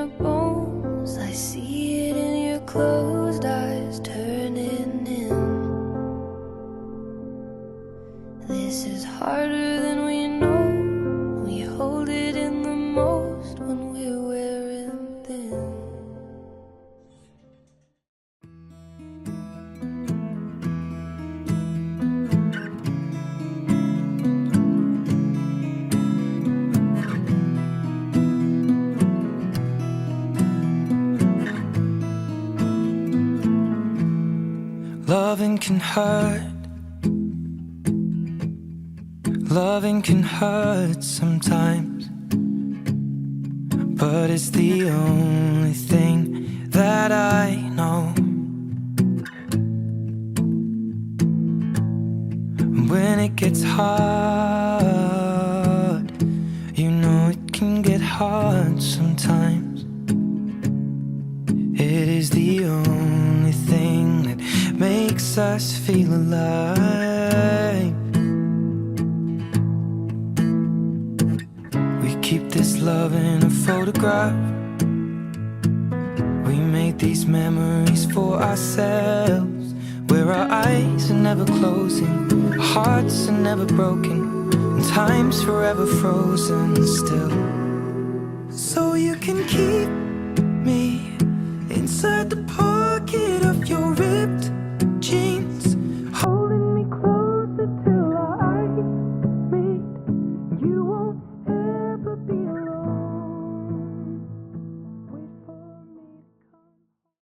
your bones. I see it in your closed eyes turning in. This is harder than we know. We hold it in the most when we're wearing thin. Loving can hurt. Loving can hurt sometimes, but it's the only thing that I know. When it gets hard, you know it can get hard sometimes. It is the only thing that makes us feel alive. We keep this love in a photograph. We made these memories for ourselves, where our eyes are never closing, our hearts are never broken, and time's forever frozen still. So you can keep me inside the park.